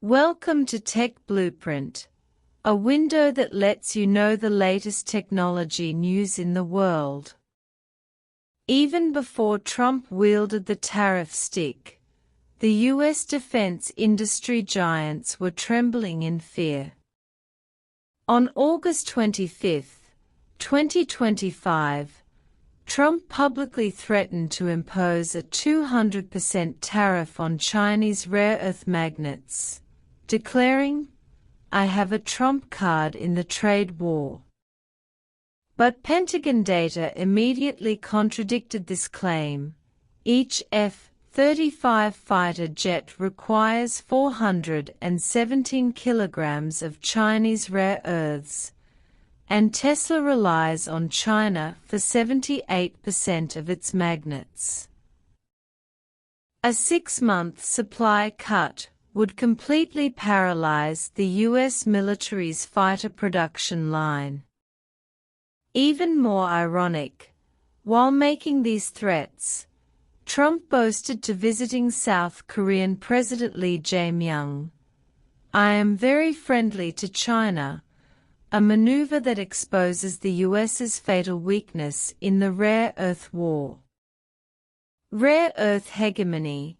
Welcome to Tech Blueprint, a window that lets you know the latest technology news in the world. Even before Trump wielded the tariff stick, the U.S. defense industry giants were trembling in fear. On August 25, 2025, Trump publicly threatened to impose a 200% tariff on Chinese rare earth magnets, declaring, "I have a trump card in the trade war." But Pentagon data immediately contradicted this claim. Each F-35 fighter jet requires 417 kilograms of Chinese rare earths, and Tesla relies on China for 78% of its magnets. A 6-month supply cut would completely paralyze the U.S. military's fighter production line. Even more ironic, while making these threats, Trump boasted to visiting South Korean President Lee Jae-myung, "I am very friendly to China," a maneuver that exposes the U.S.'s fatal weakness in the rare earth war. Rare earth hegemony,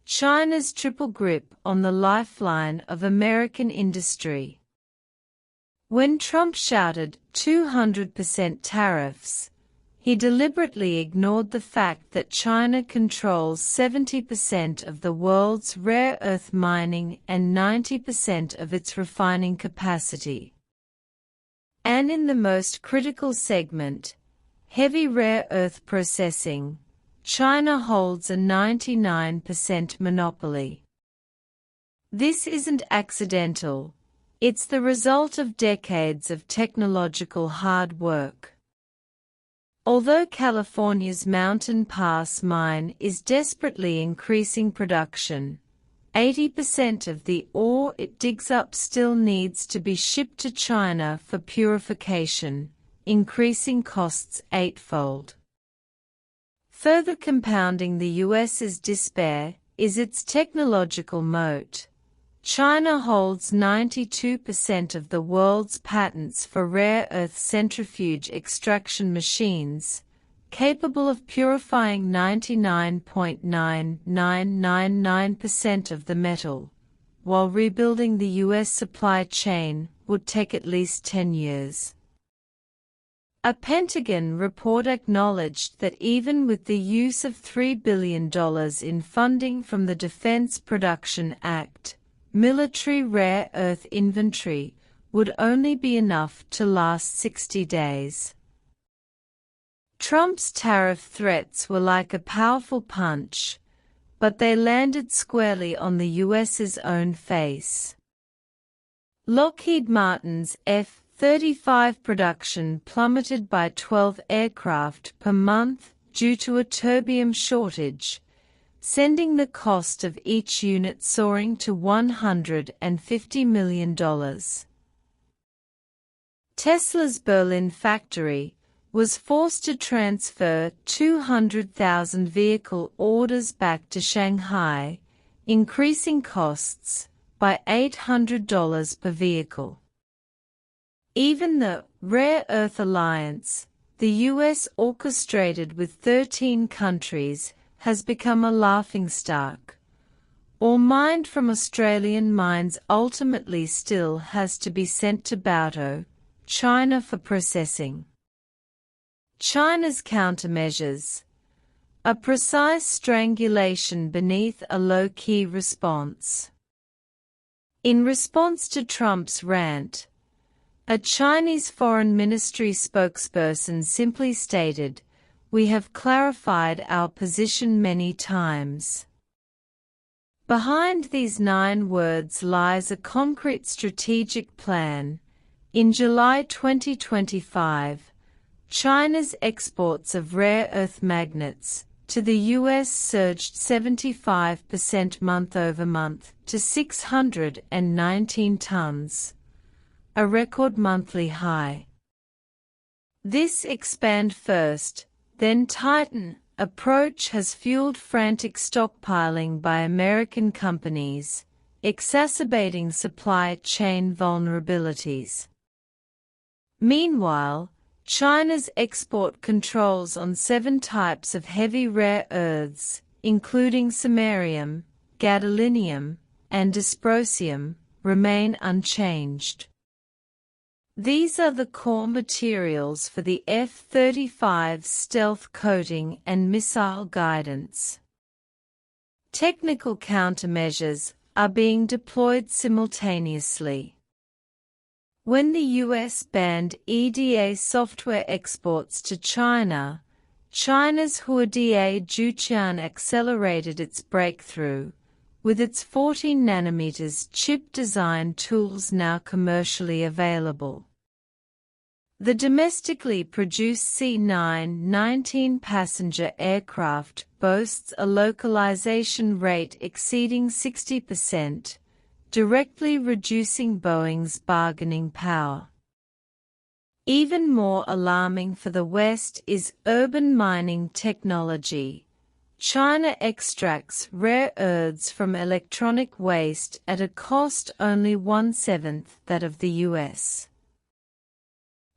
China's triple grip on the lifeline of American industry. When Trump shouted 200% tariffs, he deliberately ignored the fact that China controls 70% of the world's rare earth mining and 90% of its refining capacity. And in the most critical segment, heavy rare earth processing, China holds a 99% monopoly. This isn't accidental, it's the result of decades of technological hard work. Although California's Mountain Pass mine is desperately increasing production, 80% of the ore it digs up still needs to be shipped to China for purification, increasing costs eightfold. Further compounding the U.S.'s despair is its technological moat. China holds 92% of the world's patents for rare earth centrifuge extraction machines, capable of purifying 99.9999% of the metal, while rebuilding the U.S. supply chain would take at least 10 years. A Pentagon report acknowledged that even with the use of $3 billion in funding from the Defense Production Act, military rare earth inventory would only be enough to last 60 days. Trump's tariff threats were like a powerful punch, but they landed squarely on the U.S.'s own face. Lockheed Martin's F-35 production plummeted by 12 aircraft per month due to a terbium shortage, sending the cost of each unit soaring to $150 million. Tesla's Berlin factory was forced to transfer 200,000 vehicle orders back to Shanghai, increasing costs by $800 per vehicle. Even the Rare Earth Alliance, the U.S. orchestrated with 13 countries, has become a laughingstock. Ore mined from Australian mines ultimately still has to be sent to Baotou, China for processing. China's countermeasures: a precise strangulation beneath a low-key response. In response to Trump's rant, a Chinese Foreign Ministry spokesperson simply stated, "We have clarified our position many times." Behind these 9 words lies a concrete strategic plan. In July 2025, China's exports of rare earth magnets to the U.S. surged 75% month-over-month to 619 tons, a record monthly high. This expand first, then tighten approach has fueled frantic stockpiling by American companies, exacerbating supply chain vulnerabilities. Meanwhile, China's export controls on 7 types of heavy rare earths, including samarium, gadolinium, and dysprosium, remain unchanged. These are the core materials for the F-35's stealth coating and missile guidance. Technical countermeasures are being deployed simultaneously. When the U.S. banned EDA software exports to China, China's Huadie Zhuqian accelerated its breakthrough, with its 14nm chip design tools now commercially available. The domestically produced C-919 passenger aircraft boasts a localization rate exceeding 60%, directly reducing Boeing's bargaining power. Even more alarming for the West is urban mining technology. China extracts rare earths from electronic waste at a cost only 1/7 that of the US.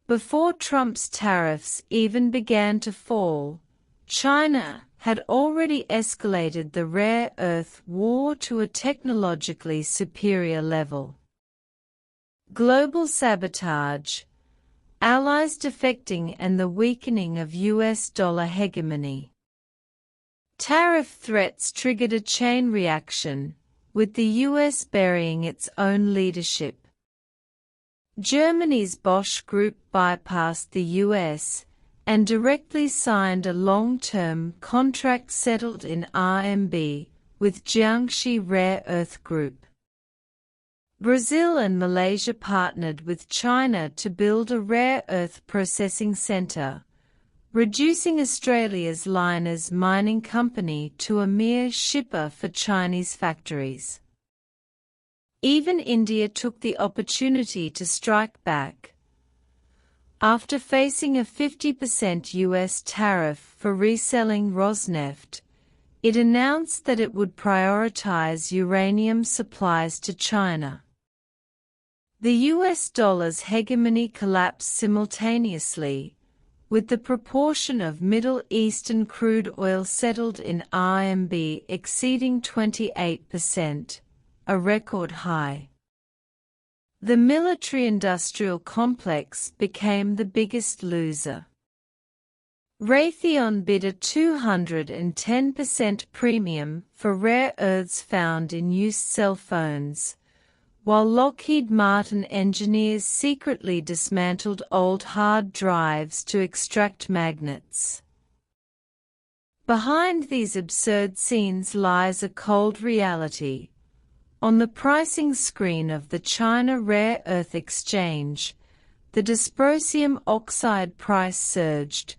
Before Trump's tariffs even began to fall, China had already escalated the rare earth war to a technologically superior level. Global sabotage, allies defecting, and the weakening of US dollar hegemony. Tariff threats triggered a chain reaction, with the US burying its own leadership. Germany's Bosch Group bypassed the US and directly signed a long-term contract settled in RMB with Jiangxi Rare Earth Group. Brazil and Malaysia partnered with China to build a rare earth processing center, reducing Australia's Lynas Mining Company to a mere shipper for Chinese factories. Even India took the opportunity to strike back. After facing a 50% US tariff for reselling Rosneft, it announced that it would prioritize uranium supplies to China. The US dollar's hegemony collapsed simultaneously, with the proportion of Middle Eastern crude oil settled in RMB exceeding 28%, a record high. The military-industrial complex became the biggest loser. Raytheon bid a 210% premium for rare earths found in used cell phones, while Lockheed Martin engineers secretly dismantled old hard drives to extract magnets. Behind these absurd scenes lies a cold reality. On the pricing screen of the China Rare Earth Exchange, the dysprosium oxide price surged,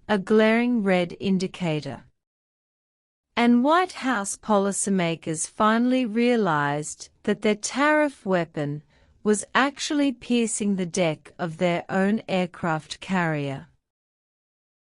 a glaring red indicator. And White House policymakers finally realized that their tariff weapon was actually piercing the deck of their own aircraft carrier.